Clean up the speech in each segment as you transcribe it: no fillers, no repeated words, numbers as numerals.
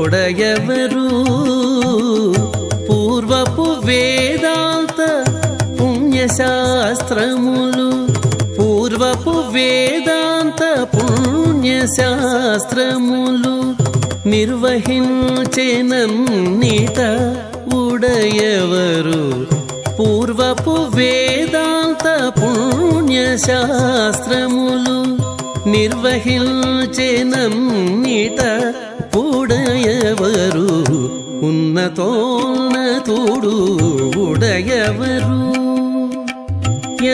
ಒಡೆಯವರು పూర్వపు వేదాంత పుణ్యశాస్త్రములు పూర్వపు వేదాంత పుణ్యశాస్త్రములు నిర్వహించెనన్నిట ఉడయవరు పూర్వపు వేదాంత పుణ్యశాస్త్రములు నిర్వహించెనన్నిట ఉడయవరు ఉన్నతోన్నతుడు ఉడయవరు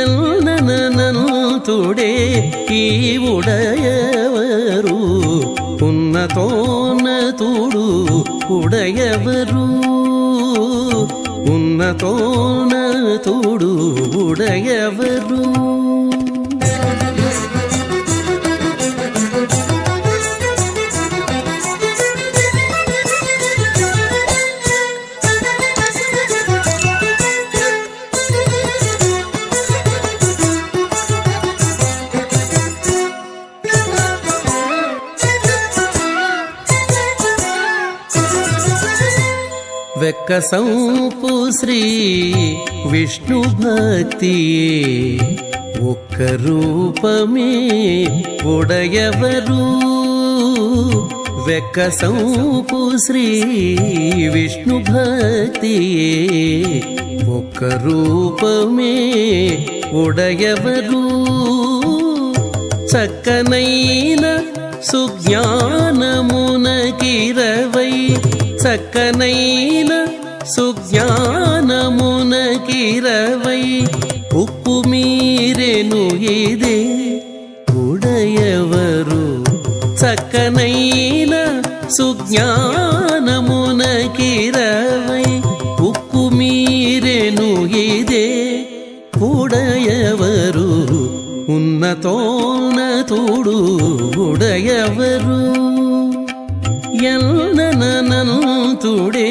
ఎల్లనంతుడే ఈ ఉడయవరు ఉన్నతోన్నతుడు ఉడయవరు ఉన్నతోన్నతుడు ఉడయవరు వెక్కసంపు శ్రీ విష్ణు భక్తియే ఒక్క రూపమే ఉడయవరు వెక్కసంపు శ్రీ విష్ణు భక్తియే ఒక్క రూపమే ఉడయవరు చక్కనైన సుజ్ఞానమునకిరవై చక్కనైన సుజ్ఞానమునకిరవై ఉప్పు మీరెను ఇదే ఉడయవరు చక్కనైన సుజ్ఞానమునకిరవై ఉప్పు మీరెను ఇదే ఉడయవరు ఉన్నతోన్నతుడు ఉడయవరు ఎల్లనంతుడే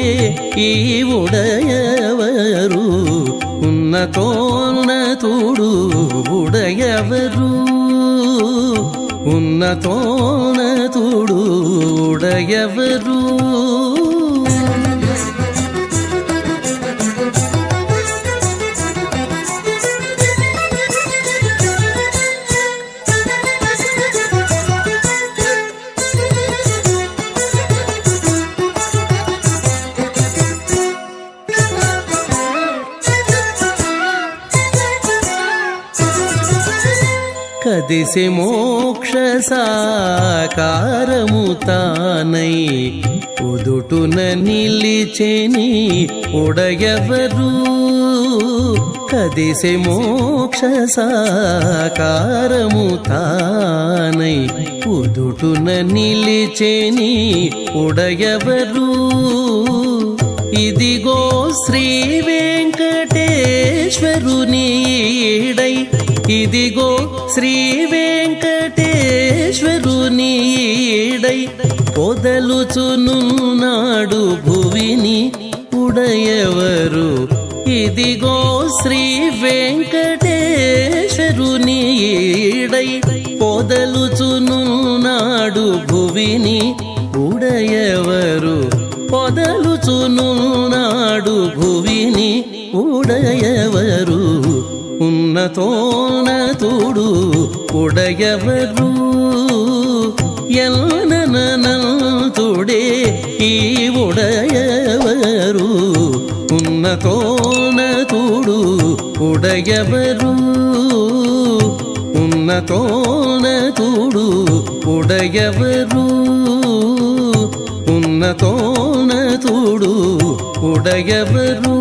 ఈ ఉడయవరు ఉన్నతోన్నతుడు ఉడయవరు ఉన్నతోన్నతుడు ఉడయవరు కదిసి మోక్ష సాకారము తానై ఉదుటున నిలిచెని ఉడయవరు కదిసి మోక్ష సాకారము తానై ఉదుటున నిలిచెని ఉడయవరు ఇదిగో శ్రీ వెంకటేశ్వరుని ఈడై ఇదిగో శ్రీ వెంకటేశ్వరుని ఈడై పొదలుచునున్నాడు భువిని ఉడయవరు ఇదిగో శ్రీ వెంకటేశ్వరుని ఈడై పొదలుచునున్నాడు భువిని ఉడయవరు పొదలుచునున్నాడు భువిని ఉడయవరు ఉన్నతోన్నతుడు ఉడయవరు ఎల్లనంతుడే ఈ ఉడయవరు ఉన్నతోన్నతుడు ఉడయవరు ఉన్నతోన్నతుడు ఉడయవరు ఉన్నతోన్నతుడు ఉడయవరు